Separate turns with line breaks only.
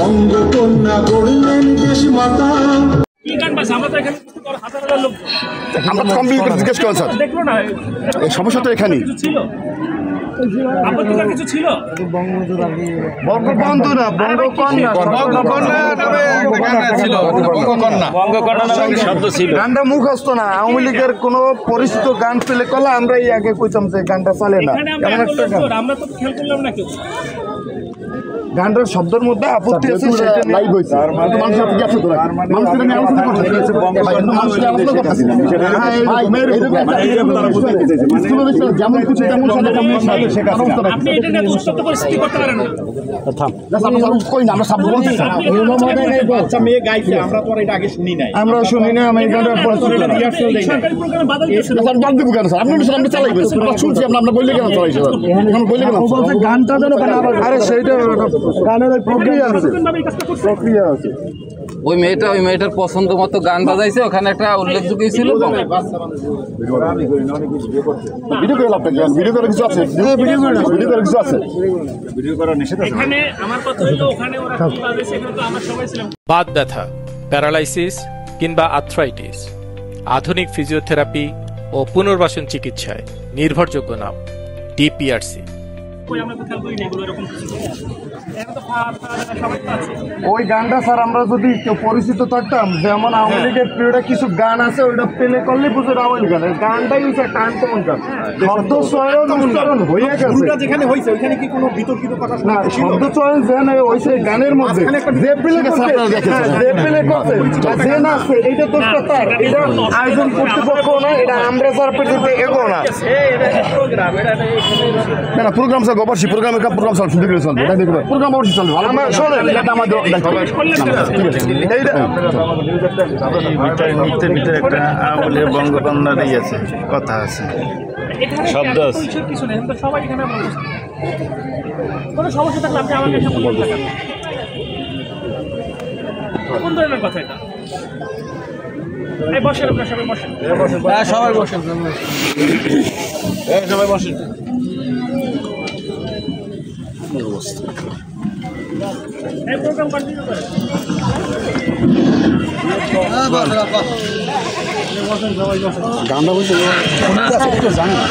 বঙ্গকন্যা করলেন দেশ মাতা।
আমরা তো কম্পিউটার জিজ্ঞেস করেন স্যার, এই সমস্যা তো এখানেই।
কিছু ছিল
বঙ্গবন্ধু না বঙ্গকন্যা গানটা মুখস্থ না। আওয়ামী লীগের কোন পরিচিত গান পেলে কলা আমরা এই আগে কইতাম যে গানটা চলে না, এমন একটা গান।
আমরা তো খেয়াল করলাম না কেউ
গানটার শব্দের মধ্যে আপত্তি আছে, সেটা লাইভ হয়েছে।
মানুষের আপনি আছে তো মানুষের আমি আলোচনা করছি, মানুষের আলোচনা করতেছি যেমন কিছু তেমন
আপনি এটা নিয়ে উত্তপ্ত পরিস্থিতি করতে পারেন না।
কই না আমরা সব বলছি
বাচ্চা মেয়ে গাইছে, আমরা তো এটা আগে শুনি নাই।
আমরা শুনি না, আমি এই গানটা
সরকারি প্রোগ্রামে বাধা দিয়েছে।
বাদ দিব কেন স্যার? আপনি আমরা চালাইবেন, শুনছি আমরা বললে কেন চালাইছে স্যার? বললে কেন
গানটা যেন আরে সেইটা গানের ওই প্রক্রিয়া আছে, প্রক্রিয়া আছে।
ওই মেয়েটার পছন্দ মতো গান বাজাইছে, ওখানে একটা উল্লেখযোগ্য ছিল।
ভিডিও করে লাভ থাকে, ভিডিও করে কিছু আছে, ভিডিও করে কিছু আছে,
ভিডিও করা নিষেধ আছে।
এখানে আমার কথা হলো ওখানে ওরা কি বাজাইছে, এখানে তো আমরা সবাই ছিলাম।
বাত ব্যথা, প্যারালাইসিস কিংবা আর্থ্রাইটিস, আধুনিক ফিজিওথেরাপি ও পুনর্বাসন চিকিৎসায় নির্ভরযোগ্য নাম ডিপিআরসি।
আমরা তো খেয়াল করি না এগুলো এরকম কিছু। এখন তো সবাই তো আছে।
ওই গানটা স্যার আমরা যদি কেউ পরিচিত থাকতাম, যেমন আওয়ামী লীগের প্রিয়টা কিছু গান আছে, ওইটা প্লে করলে বুঝে আওয়ামী লীগ গানের গানটাই হচ্ছে টান কমন গান। শব্দ চয়ন উচ্চারণ হয়ে গেছে,
যেখানে হয়েছে ওইখানে কি কোনো বিতর্কিত কথা
না শব্দ চয়ন যেন হয়েছে গানের মধ্যে যে প্লে করছে, যে প্লে করছে যে নাচছে, এইটা তো তার, এটা আয়োজন কর্তৃপক্ষ না, এটা আমরা যারা পেতে এগো না।
না প্রোগ্রাম স্যার অবশ্যই প্রোগ্রামের প্রোগ্রাম স্যার শুনতে গেলে চলবে, প্রোগ্রাম অবশ্যই চলবে। আমার শোনেন এটা আমাদের
নৃত্যের ভিতরে একটা বলে বঙ্গকন্যারই আছে, কথা আছে, শব্দ আছে।
কিছু নেই, আমরা সবাই এখানে কোনো সমস্যা থাকলে আপনি আমাকে এসে বলতে পারেন। কোন ধরনের কথা এটা? এই বসেন, আপনারা সবাই বসেন।
সবাই বসেন,
সবাই বসেন।
এই প্রোগ্রাম কন্টিনিউ করেন।
গানটা বলছে জানি না।